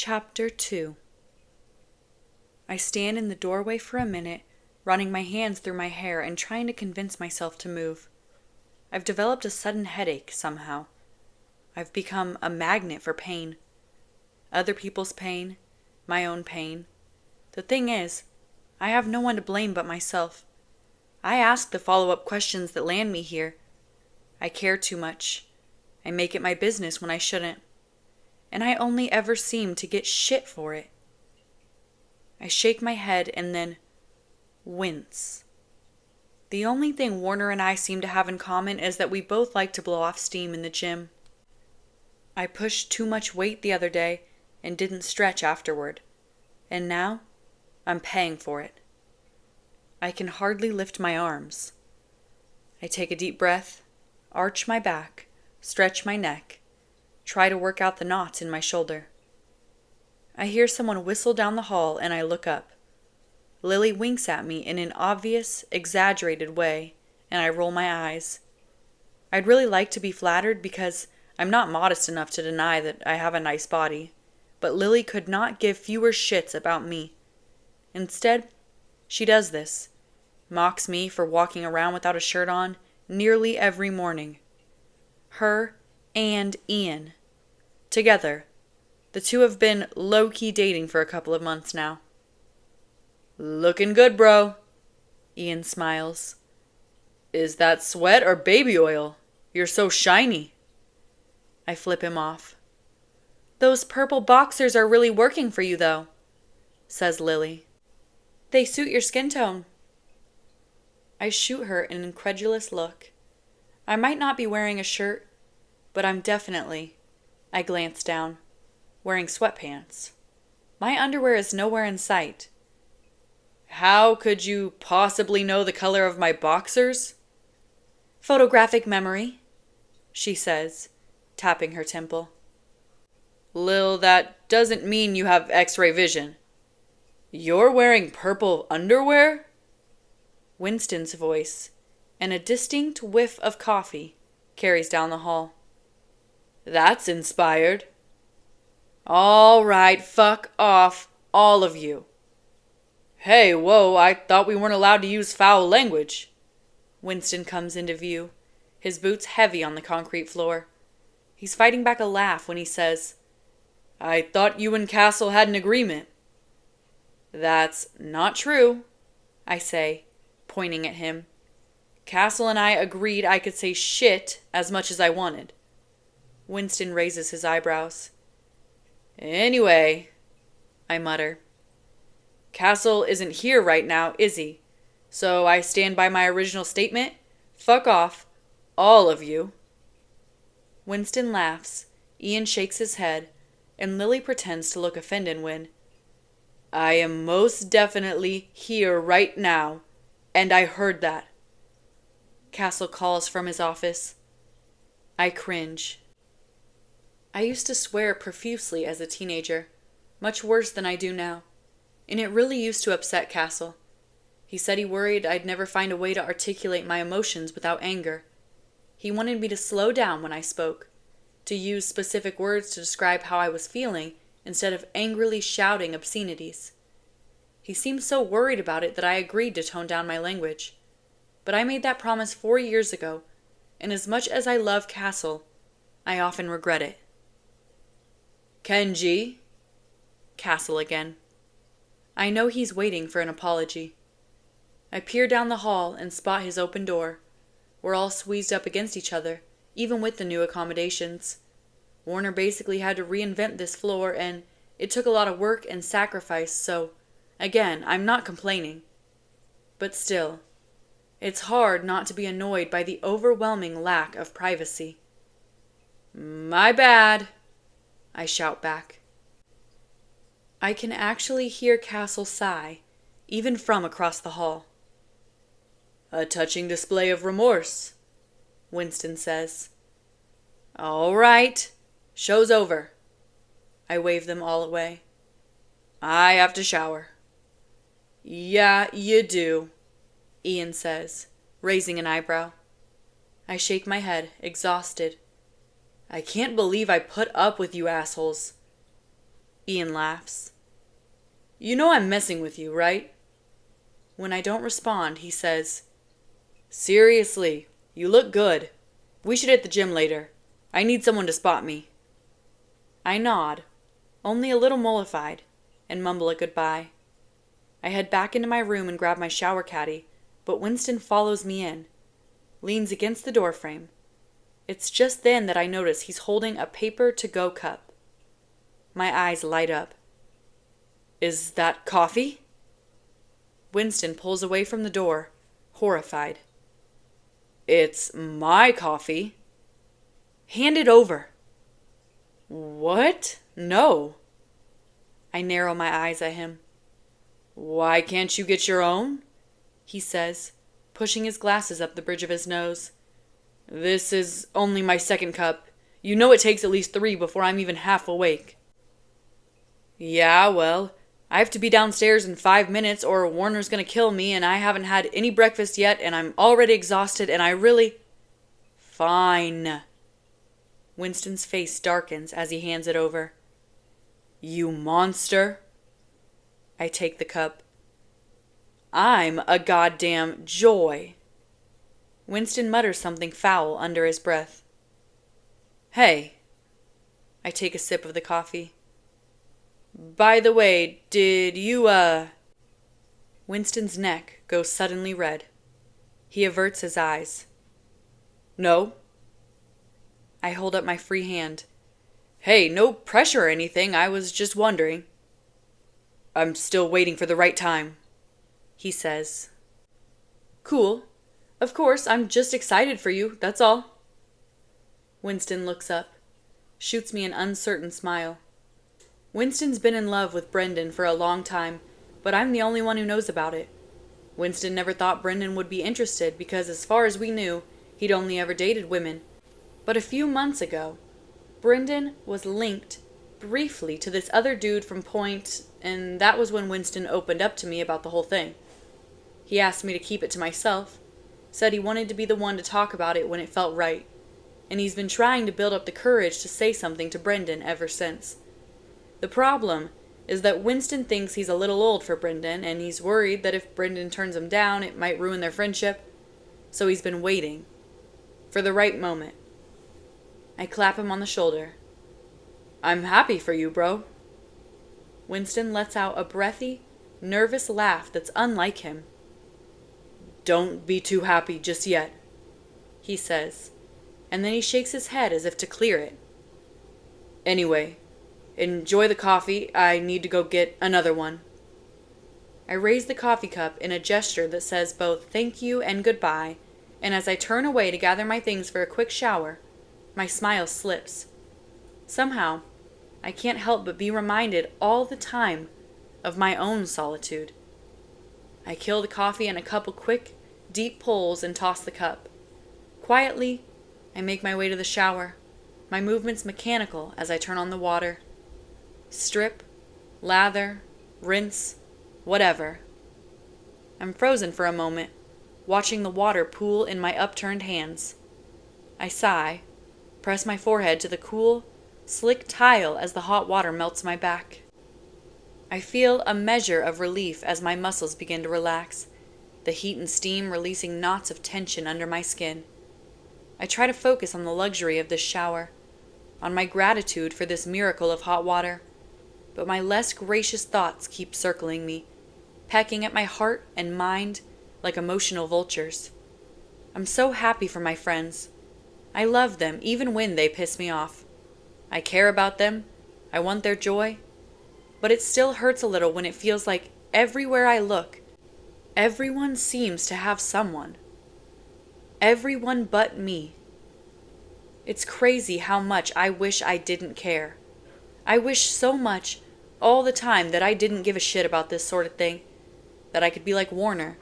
Chapter 2. I stand in the doorway for a minute, running my hands through my hair and trying to convince myself to move. I've developed a sudden headache somehow. I've become a magnet for pain. Other people's pain, my own pain. The thing is, I have no one to blame but myself. I ask the follow-up questions that land me here. I care too much. I make it my business when I shouldn't. And I only ever seem to get shit for it. I shake my head and then wince. The only thing Warner and I seem to have in common is that we both like to blow off steam in the gym. I pushed too much weight the other day and didn't stretch afterward. And now, I'm paying for it. I can hardly lift my arms. I take a deep breath, arch my back, stretch my neck, try to work out the knots in my shoulder. I hear someone whistle down the hall and I look up. Lily winks at me in an obvious, exaggerated way, and I roll my eyes. I'd really like to be flattered because I'm not modest enough to deny that I have a nice body, but Lily could not give fewer shits about me. Instead, she does this, mocks me for walking around without a shirt on nearly every morning. Her and Ian. Together. The two have been low-key dating for a couple of months now. "Looking good, bro." Ian smiles. "Is that sweat or baby oil? You're so shiny." I flip him off. "Those purple boxers are really working for you, though," says Lily. "They suit your skin tone." I shoot her an incredulous look. I might not be wearing a shirt, but I'm definitely, I glance down, wearing sweatpants. My underwear is nowhere in sight. "How could you possibly know the color of my boxers?" "Photographic memory," she says, tapping her temple. "Lil, that doesn't mean you have X-ray vision. You're wearing purple underwear?" Winston's voice, and a distinct whiff of coffee, carries down the hall. "That's inspired." "All right, fuck off, all of you." "Hey, whoa, I thought we weren't allowed to use foul language." Winston comes into view, his boots heavy on the concrete floor. He's fighting back a laugh when he says, "I thought you and Castle had an agreement." "That's not true," I say, pointing at him. "Castle and I agreed I could say shit as much as I wanted." Winston raises his eyebrows. "Anyway," I mutter. "Castle isn't here right now, is he? So I stand by my original statement. Fuck off, all of you." Winston laughs, Ian shakes his head, and Lily pretends to look offended when, "I am most definitely here right now, and I heard that." Castle calls from his office. I cringe. I used to swear profusely as a teenager, much worse than I do now, and it really used to upset Castle. He said he worried I'd never find a way to articulate my emotions without anger. He wanted me to slow down when I spoke, to use specific words to describe how I was feeling instead of angrily shouting obscenities. He seemed so worried about it that I agreed to tone down my language. But I made that promise 4 years ago, and as much as I love Castle, I often regret it. "Kenji?" Castle again. I know he's waiting for an apology. I peer down the hall and spot his open door. We're all squeezed up against each other, even with the new accommodations. Warner basically had to reinvent this floor, and it took a lot of work and sacrifice, so, again, I'm not complaining. But still, it's hard not to be annoyed by the overwhelming lack of privacy. "My bad," I shout back. I can actually hear Castle sigh, even from across the hall. "A touching display of remorse," Winston says. "All right, show's over." I wave them all away. "I have to shower." "Yeah, you do," Ian says, raising an eyebrow. I shake my head, exhausted. "I can't believe I put up with you assholes." Ian laughs. You know I'm messing with you, right? When I don't respond, he says, Seriously, you look good. We should hit the gym later. I need someone to spot me. I nod, only a little mollified, and mumble a goodbye. I head back into my room and grab my shower caddy, but Winston follows me in, leans against the doorframe. It's just then that I notice he's holding a paper-to-go cup. My eyes light up. Is that coffee? Winston pulls away from the door, horrified. It's my coffee. Hand it over. What? No. I narrow my eyes at him. Why can't you get your own? He says, pushing his glasses up the bridge of his nose. This is only my second cup. You know it takes at least 3 before I'm even half awake. Yeah, well, I have to be downstairs in 5 minutes or Warner's gonna kill me and I haven't had any breakfast yet and I'm already exhausted and I really... Fine. Winston's face darkens as he hands it over. You monster. I take the cup. I'm a goddamn joy. Winston mutters something foul under his breath. Hey. I take a sip of the coffee. By the way, did you, Winston's neck goes suddenly red. He averts his eyes. No. I hold up my free hand. Hey, no pressure or anything, I was just wondering. I'm still waiting for the right time, he says. Cool. Of course, I'm just excited for you, that's all. Winston looks up, shoots me an uncertain smile. Winston's been in love with Brendan for a long time, but I'm the only one who knows about it. Winston never thought Brendan would be interested because, as far as we knew, he'd only ever dated women. But a few months ago, Brendan was linked briefly to this other dude from Point, and that was when Winston opened up to me about the whole thing. He asked me to keep it to myself, said he wanted to be the one to talk about it when it felt right, and he's been trying to build up the courage to say something to Brendan ever since. The problem is that Winston thinks he's a little old for Brendan, and he's worried that if Brendan turns him down, it might ruin their friendship. So he's been waiting for the right moment. I clap him on the shoulder. I'm happy for you, bro. Winston lets out a breathy, nervous laugh that's unlike him. Don't be too happy just yet, he says, and then he shakes his head as if to clear it. Anyway, enjoy the coffee. I need to go get another one. I raise the coffee cup in a gesture that says both thank you and goodbye, and as I turn away to gather my things for a quick shower, my smile slips. Somehow, I can't help but be reminded all the time of my own solitude. I kill the coffee in a couple quick, deep pulls and toss the cup. Quietly, I make my way to the shower, my movements mechanical as I turn on the water. Strip, lather, rinse, whatever. I'm frozen for a moment, watching the water pool in my upturned hands. I sigh, press my forehead to the cool, slick tile as the hot water melts my back. I feel a measure of relief as my muscles begin to relax, the heat and steam releasing knots of tension under my skin. I try to focus on the luxury of this shower, on my gratitude for this miracle of hot water, but my less gracious thoughts keep circling me, pecking at my heart and mind like emotional vultures. I'm so happy for my friends. I love them even when they piss me off. I care about them. I want their joy. But it still hurts a little when it feels like everywhere I look, everyone seems to have someone. Everyone but me. It's crazy how much I wish I didn't care. I wish so much all the time that I didn't give a shit about this sort of thing. That I could be like Warner,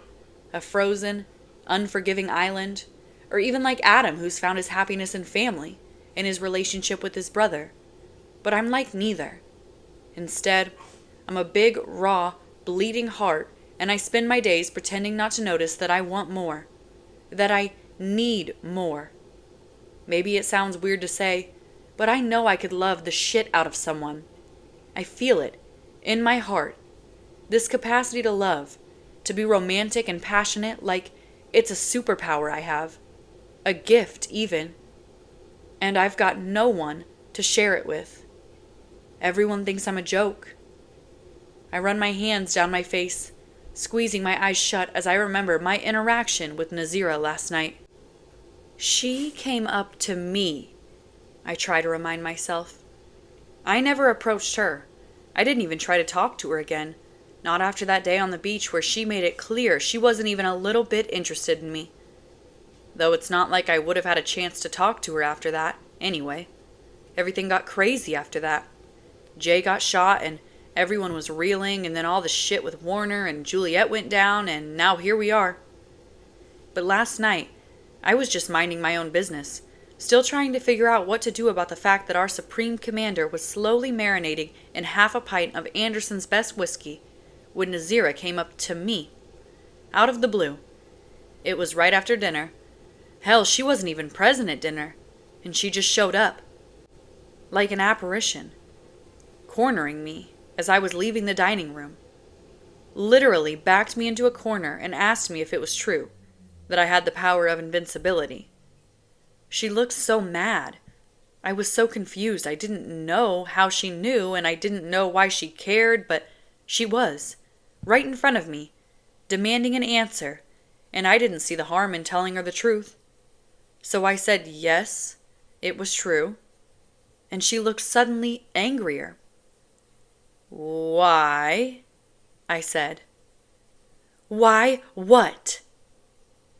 a frozen, unforgiving island, or even like Adam, who's found his happiness in family, in his relationship with his brother. But I'm like neither. Instead, I'm a big, raw, bleeding heart, and I spend my days pretending not to notice that I want more, that I need more. Maybe it sounds weird to say, but I know I could love the shit out of someone. I feel it, in my heart. This capacity to love, to be romantic and passionate, like it's a superpower I have. A gift, even. And I've got no one to share it with. Everyone thinks I'm a joke. I run my hands down my face, squeezing my eyes shut as I remember my interaction with Nazira last night. She came up to me, I try to remind myself. I never approached her. I didn't even try to talk to her again. Not after that day on the beach where she made it clear she wasn't even a little bit interested in me. Though it's not like I would have had a chance to talk to her after that, anyway. Everything got crazy after that. Jay got shot and everyone was reeling, and then all the shit with Warner and Juliet went down, and now here we are. But last night, I was just minding my own business, still trying to figure out what to do about the fact that our Supreme Commander was slowly marinating in half a pint of Anderson's best whiskey when Nazira came up to me. Out of the blue. It was right after dinner. Hell, she wasn't even present at dinner, and she just showed up. Like an apparition. Cornering me as I was leaving the dining room. Literally backed me into a corner and asked me if it was true, that I had the power of invincibility. She looked so mad. I was so confused. I didn't know how she knew, and I didn't know why she cared, but she was, right in front of me, demanding an answer, and I didn't see the harm in telling her the truth. So I said yes, it was true, and she looked suddenly angrier. "Why?" I said. "Why what?"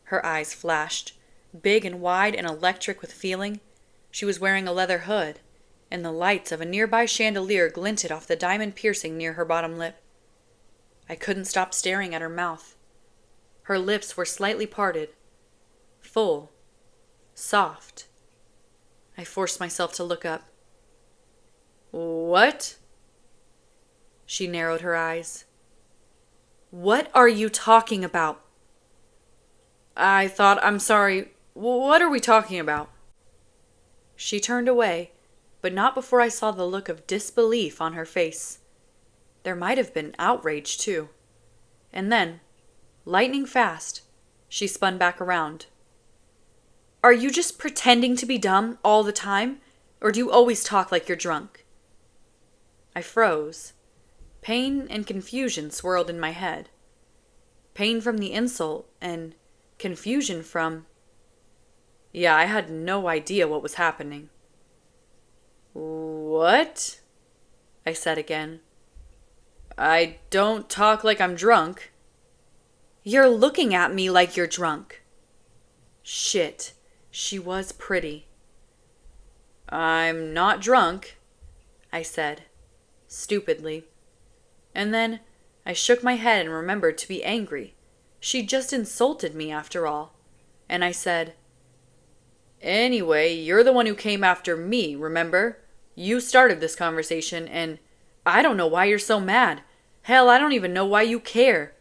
Her eyes flashed, big and wide and electric with feeling. She was wearing a leather hood, and the lights of a nearby chandelier glinted off the diamond piercing near her bottom lip. I couldn't stop staring at her mouth. Her lips were slightly parted, full, soft. I forced myself to look up. "What?" She narrowed her eyes. "What are you talking about?" I'm sorry. What are we talking about?" She turned away, but not before I saw the look of disbelief on her face. There might have been outrage, too. And then, lightning fast, she spun back around. "Are you just pretending to be dumb all the time, or do you always talk like you're drunk?" I froze. Pain and confusion swirled in my head. Pain from the insult, and confusion from... Yeah, I had no idea what was happening. "What?" I said again. "I don't talk like I'm drunk." "You're looking at me like you're drunk." Shit, she was pretty. "I'm not drunk," I said, stupidly. And then I shook my head and remembered to be angry. She just insulted me after all. And I said, "Anyway, you're the one who came after me, remember? You started this conversation, and I don't know why you're so mad. Hell, I don't even know why you care.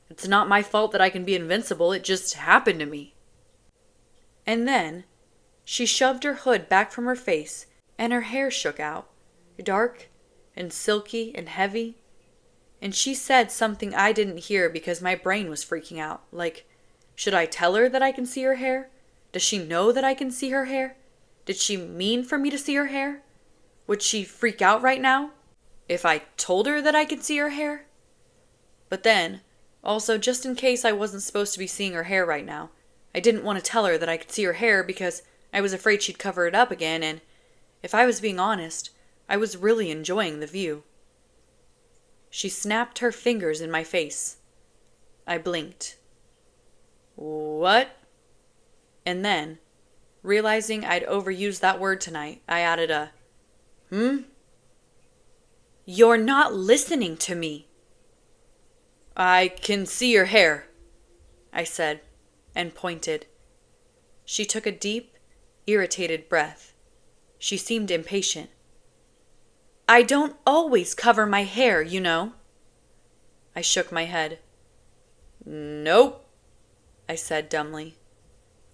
It's not my fault that I can be invincible, it just happened to me." And then she shoved her hood back from her face, and her hair shook out, dark and silky and heavy. And she said something I didn't hear because my brain was freaking out. Like, should I tell her that I can see her hair? Does she know that I can see her hair? Did she mean for me to see her hair? Would she freak out right now if I told her that I could see her hair? But then, also just in case I wasn't supposed to be seeing her hair right now, I didn't want to tell her that I could see her hair because I was afraid she'd cover it up again, and if I was being honest, I was really enjoying the view. She snapped her fingers in my face. I blinked. "What?" And then, realizing I'd overused that word tonight, I added a, "You're not listening to me." "I can see your hair," I said, and pointed. She took a deep, irritated breath. She seemed impatient. "I don't always cover my hair, you know." I shook my head. "Nope," I said dumbly.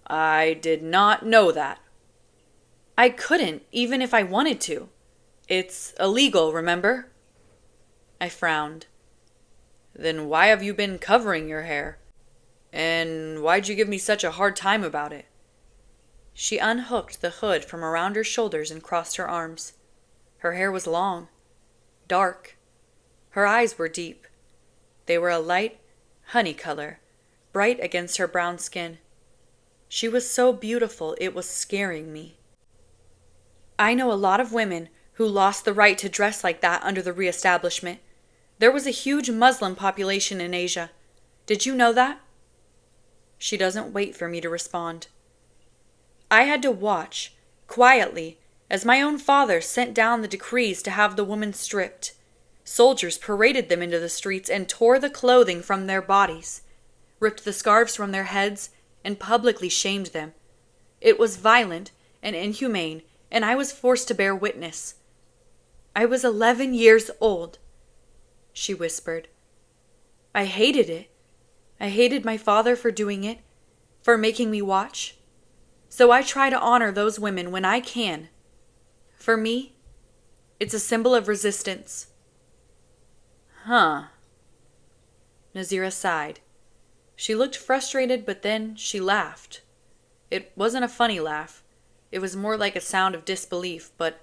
"I did not know that." "I couldn't, even if I wanted to. It's illegal, remember?" I frowned. Then why have you been covering your hair? And why'd you give me such a hard time about it? She unhooked the hood from around her shoulders and crossed her arms. Her hair was long, dark. Her eyes were deep. They were a light honey color, bright against her brown skin. She was so beautiful it was scaring me. I know a lot of women who lost the right to dress like that under the reestablishment. There was a huge Muslim population in Asia. Did you know that? She doesn't wait for me to respond. I had to watch, quietly, as my own father sent down the decrees to have the women stripped. Soldiers paraded them into the streets and tore the clothing from their bodies, ripped the scarves from their heads, and publicly shamed them. It was violent and inhumane, and I was forced to bear witness. I was 11 years old, she whispered. I hated it. I hated my father for doing it, for making me watch. So I try to honor those women when I can. For me, it's a symbol of resistance. Huh. Nazira sighed. She looked frustrated, but then she laughed. It wasn't a funny laugh. It was more like a sound of disbelief, but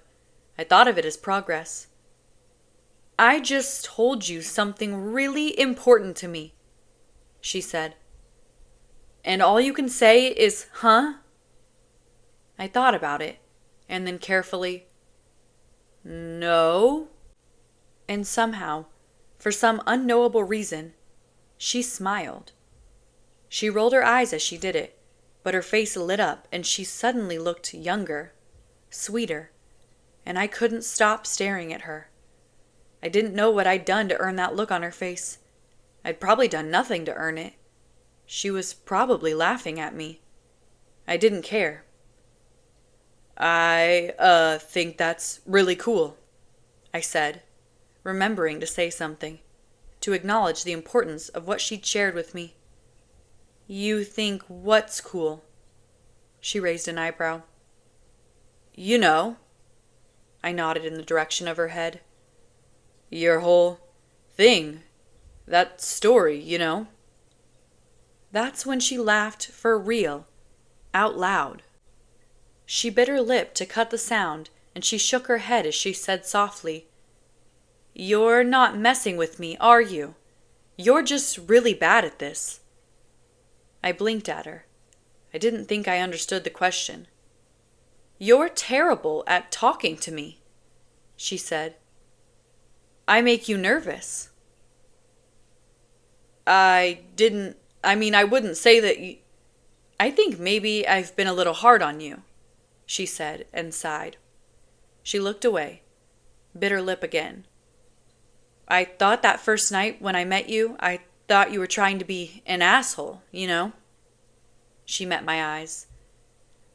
I thought of it as progress. I just told you something really important to me, she said. And all you can say is, huh? I thought about it, and then carefully, no. And somehow, for some unknowable reason, she smiled. She rolled her eyes as she did it, but her face lit up and she suddenly looked younger, sweeter, and I couldn't stop staring at her. I didn't know what I'd done to earn that look on her face. I'd probably done nothing to earn it. She was probably laughing at me. I didn't care. I think that's really cool, I said, remembering to say something, to acknowledge the importance of what she'd shared with me. You think what's cool? She raised an eyebrow. You know. I nodded in the direction of her head. Your whole thing. That story, you know. That's when she laughed for real, out loud. She bit her lip to cut the sound, and she shook her head as she said softly, You're not messing with me, are you? You're just really bad at this. I blinked at her. I didn't think I understood the question. You're terrible at talking to me, she said. I make you nervous. I wouldn't say that you... I think maybe I've been a little hard on you, she said and sighed. She looked away, bit her lip again. I thought that first night when I met you, I thought you were trying to be an asshole, you know? She met my eyes.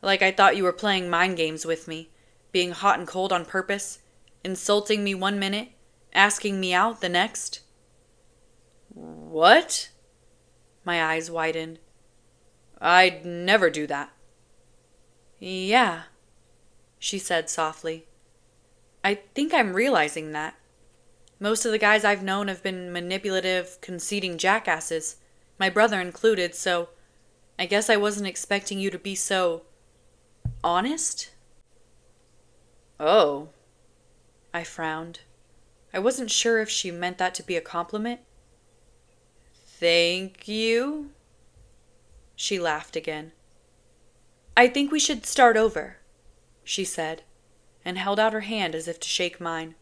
Like I thought you were playing mind games with me, being hot and cold on purpose, insulting me one minute, asking me out the next. What? My eyes widened. I'd never do that. Yeah, she said softly. I think I'm realizing that. Most of the guys I've known have been manipulative, conceiting jackasses, my brother included, so I guess I wasn't expecting you to be so... honest? Oh. I frowned. I wasn't sure if she meant that to be a compliment. Thank you. She laughed again. I think we should start over, she said, and held out her hand as if to shake mine.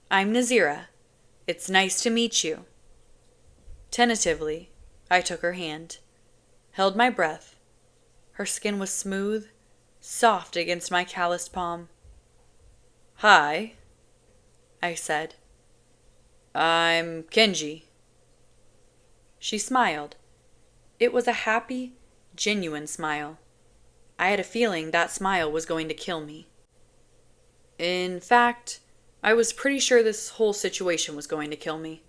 I'm Nazira. It's nice to meet you. Tentatively, I took her hand, held my breath. Her skin was smooth, soft against my calloused palm. Hi, I said. I'm Kenji. She smiled. It was a happy, genuine smile. I had a feeling that smile was going to kill me. In fact, I was pretty sure this whole situation was going to kill me.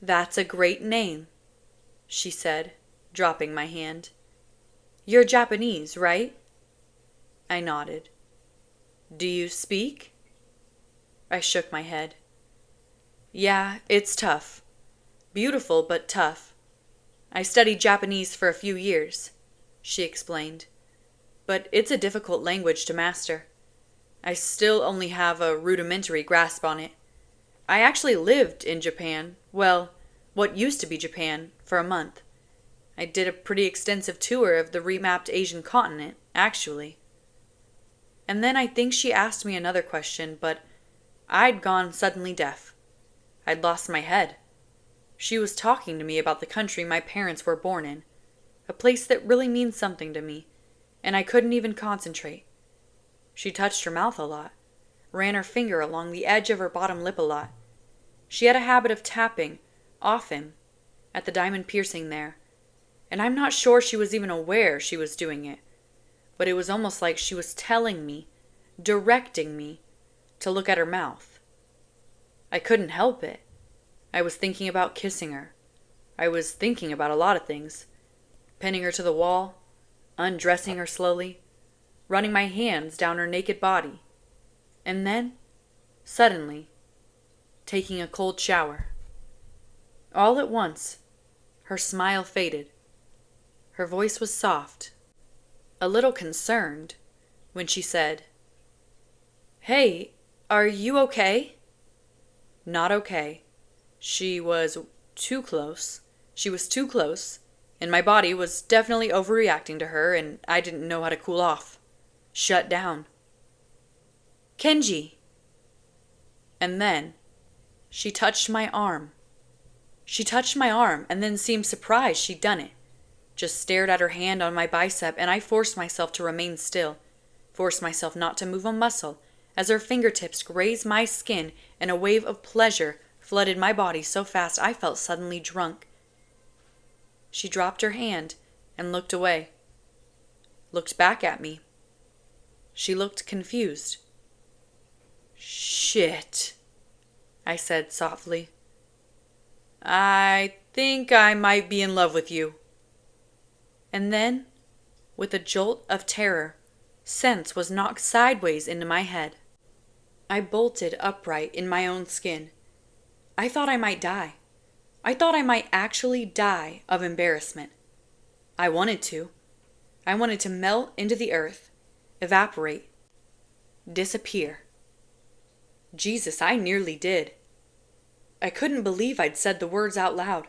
That's a great name, she said, dropping my hand. You're Japanese, right? I nodded. Do you speak? I shook my head. Yeah, it's tough. Beautiful, but tough. I studied Japanese for a few years, she explained. But it's a difficult language to master. I still only have a rudimentary grasp on it. I actually lived in Japan, well, what used to be Japan, for a month. I did a pretty extensive tour of the remapped Asian continent, actually. And then I think she asked me another question, but I'd gone suddenly deaf. I'd lost my head. She was talking to me about the country my parents were born in, a place that really means something to me, and I couldn't even concentrate. She touched her mouth a lot, ran her finger along the edge of her bottom lip a lot. She had a habit of tapping, often, at the diamond piercing there, and I'm not sure she was even aware she was doing it, but it was almost like she was telling me, directing me, to look at her mouth. I couldn't help it. I was thinking about kissing her. I was thinking about a lot of things. Pinning her to the wall, undressing her slowly, running my hands down her naked body, and then, suddenly, taking a cold shower. All at once, her smile faded. Her voice was soft, a little concerned, when she said, "Hey, are you okay?" Not okay. She was too close. She was too close, and my body was definitely overreacting to her, and I didn't know how to cool off. Shut down. "Kenji!" And then, she touched my arm. She touched my arm and then seemed surprised she'd done it. Just stared at her hand on my bicep, and I forced myself to remain still, forced myself not to move a muscle, as her fingertips grazed my skin and a wave of pleasure flooded my body so fast I felt suddenly drunk. She dropped her hand and looked away. Looked back at me. She looked confused. "Shit," I said softly. "I think I might be in love with you." And then, with a jolt of terror, sense was knocked sideways into my head. I bolted upright in my own skin. I thought I might die. I thought I might actually die of embarrassment. I wanted to. I wanted to melt into the earth, evaporate, disappear. Jesus, I nearly did. I couldn't believe I'd said the words out loud.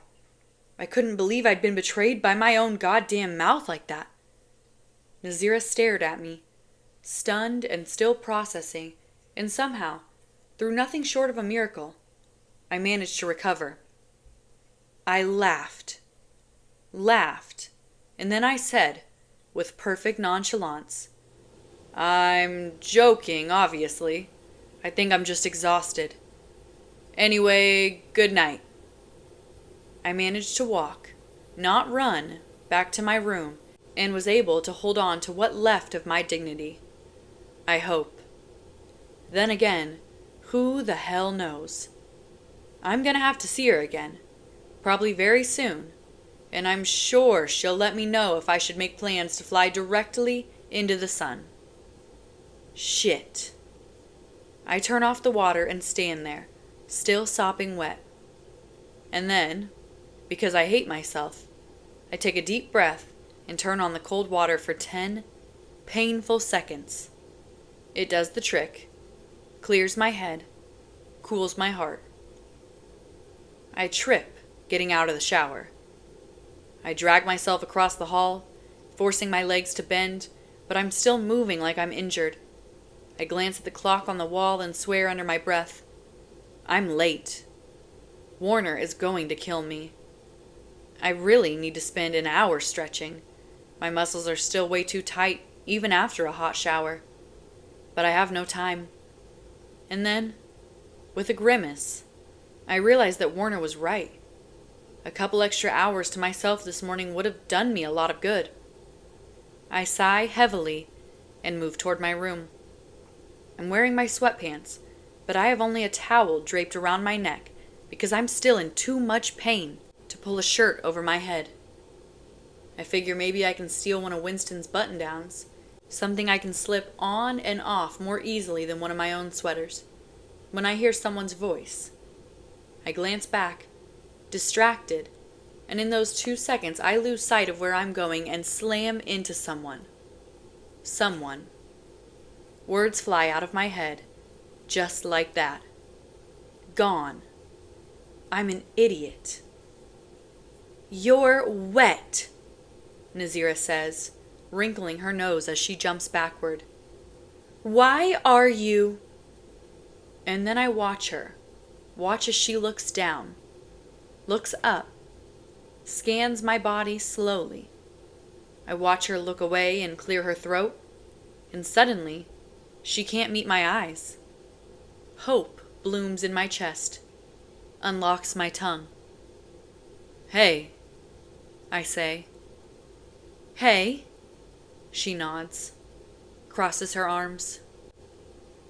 I couldn't believe I'd been betrayed by my own goddamn mouth like that. Nazira stared at me, stunned and still processing, and somehow, through nothing short of a miracle, I managed to recover. I laughed, and then I said, with perfect nonchalance, "I'm joking, obviously. I think I'm just exhausted. Anyway, good night." I managed to walk, not run, back to my room, and was able to hold on to what left of my dignity. I hope. Then again, who the hell knows? I'm gonna have to see her again, probably very soon, and I'm sure she'll let me know if I should make plans to fly directly into the sun. Shit. I turn off the water and stand there, still sopping wet. And then, because I hate myself, I take a deep breath and turn on the cold water for 10 painful seconds. It does the trick, clears my head, cools my heart. I trip getting out of the shower. I drag myself across the hall, forcing my legs to bend, but I'm still moving like I'm injured. I glance at the clock on the wall and swear under my breath, I'm late. Warner is going to kill me. I really need to spend an hour stretching. My muscles are still way too tight, even after a hot shower. But I have no time. And then, with a grimace, I realized that Warner was right. A couple extra hours to myself this morning would have done me a lot of good. I sigh heavily and move toward my room. I'm wearing my sweatpants, but I have only a towel draped around my neck because I'm still in too much pain to pull a shirt over my head. I figure maybe I can steal one of Winston's button-downs, something I can slip on and off more easily than one of my own sweaters. When I hear someone's voice, I glance back, distracted, and in those 2 seconds I lose sight of where I'm going and slam into someone. Someone. Words fly out of my head, just like that. Gone. I'm an idiot. "You're wet," Nazira says, wrinkling her nose as she jumps backward. "Why are you—" And then I watch her. Watch as she looks down, looks up, scans my body slowly. I watch her look away and clear her throat, and suddenly, she can't meet my eyes. Hope blooms in my chest, unlocks my tongue. "Hey," I say. "Hey," she nods, crosses her arms.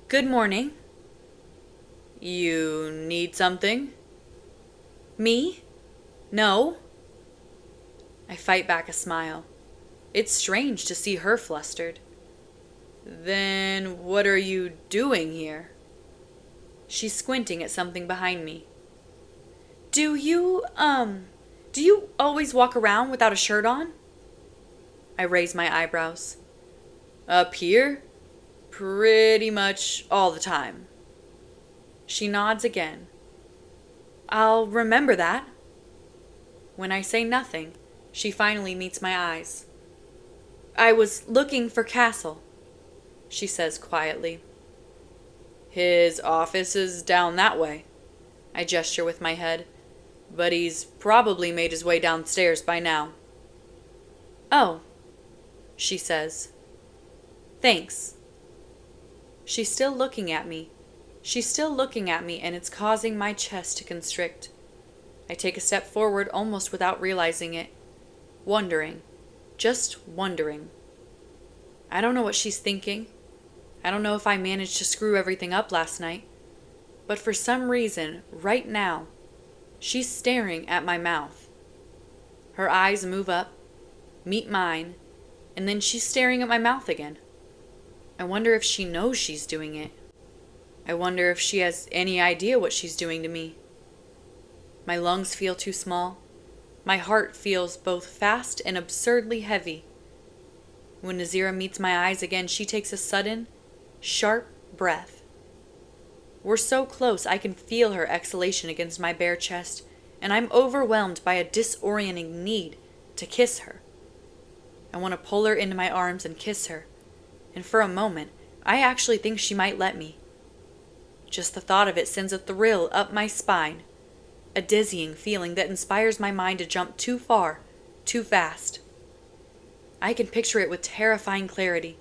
"Good morning." "You need something?" "Me? No." I fight back a smile. It's strange to see her flustered. "Then what are you doing here?" She's squinting at something behind me. Do you always walk around without a shirt on?" I raise my eyebrows. "Up here? Pretty much all the time." She nods again. "I'll remember that." When I say nothing, she finally meets my eyes. "I was looking for Castle," she says quietly. "His office is down that way." I gesture with my head, "but he's probably made his way downstairs by now." "Oh," she says. "Thanks." She's still looking at me. And it's causing my chest to constrict. I take a step forward almost without realizing it, wondering, just wondering. I don't know what she's thinking. I don't know if I managed to screw everything up last night. But for some reason, right now, she's staring at my mouth. Her eyes move up, meet mine, and then she's staring at my mouth again. I wonder if she knows she's doing it. I wonder if she has any idea what she's doing to me. My lungs feel too small. My heart feels both fast and absurdly heavy. When Nazira meets my eyes again, she takes a sudden, sharp breath. We're so close I can feel her exhalation against my bare chest, and I'm overwhelmed by a disorienting need to kiss her. I want to pull her into my arms and kiss her, and for a moment, I actually think she might let me. Just the thought of it sends a thrill up my spine, a dizzying feeling that inspires my mind to jump too far, too fast. I can picture it with terrifying clarity,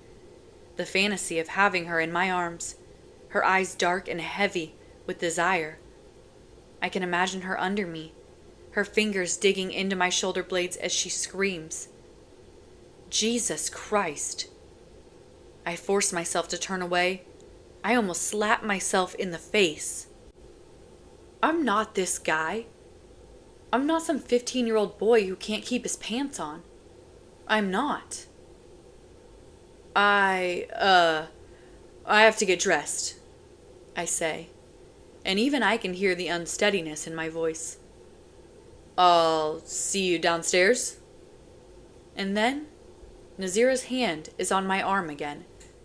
the fantasy of having her in my arms, her eyes dark and heavy with desire. I can imagine her under me, her fingers digging into my shoulder blades as she screams. Jesus Christ! I force myself to turn away. I almost slap myself in the face. I'm not this guy. I'm not some 15-year-old boy who can't keep his pants on. I'm not. I have to get dressed, I say, and even I can hear the unsteadiness in my voice. "I'll see you downstairs." And then, Nazira's hand is on my arm again,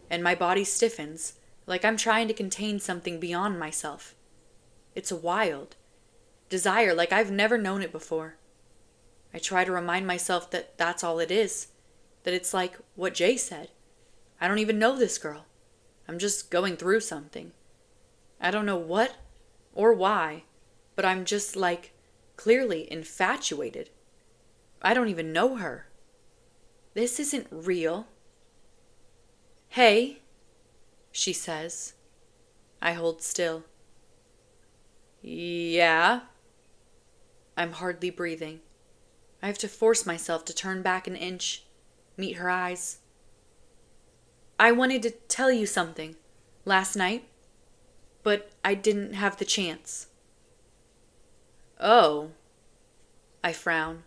and my body stiffens, like I'm trying to contain something beyond myself. It's a wild desire like I've never known it before. I try to remind myself that that's all it is, that it's like what Jay said. I don't even know this girl. I'm just going through something. I don't know what or why, but I'm just clearly infatuated. I don't even know her. This isn't real. "Hey," she says. I hold still. "Yeah?" I'm hardly breathing. I have to force myself to turn back an inch, meet her eyes. "I wanted to tell you something last night, but I didn't have the chance." "Oh," I frown.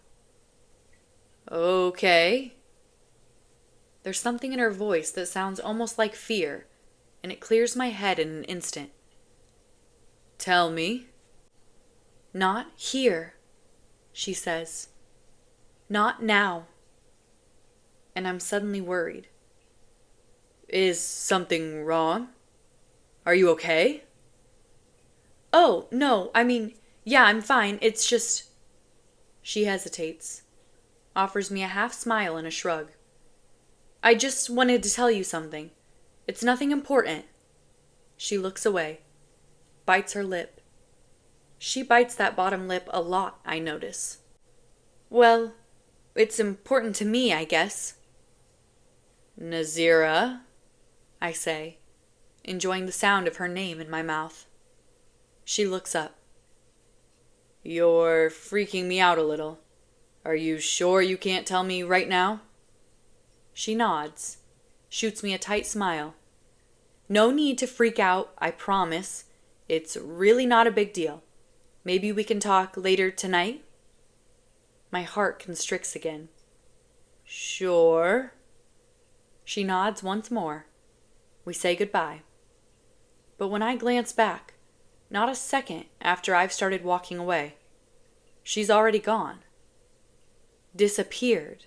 "Okay." There's something in her voice that sounds almost like fear, and it clears my head in an instant. "Tell me." Not here, she says. Not now. And I'm suddenly worried. Is something wrong? Are you okay? Oh, no, yeah, I'm fine. It's just... She hesitates, offers me a half smile and a shrug. I just wanted to tell you something. It's nothing important. She looks away, bites her lip. She bites that bottom lip a lot, I notice. Well, it's important to me, I guess. Nazira, I say, enjoying the sound of her name in my mouth. She looks up. You're freaking me out a little. Are you sure you can't tell me right now? She nods, shoots me a tight smile. No need to freak out, I promise. It's really not a big deal. Maybe we can talk later tonight? My heart constricts again. Sure. She nods once more. We say goodbye. But when I glance back, not a second after I've started walking away, she's already gone. Disappeared.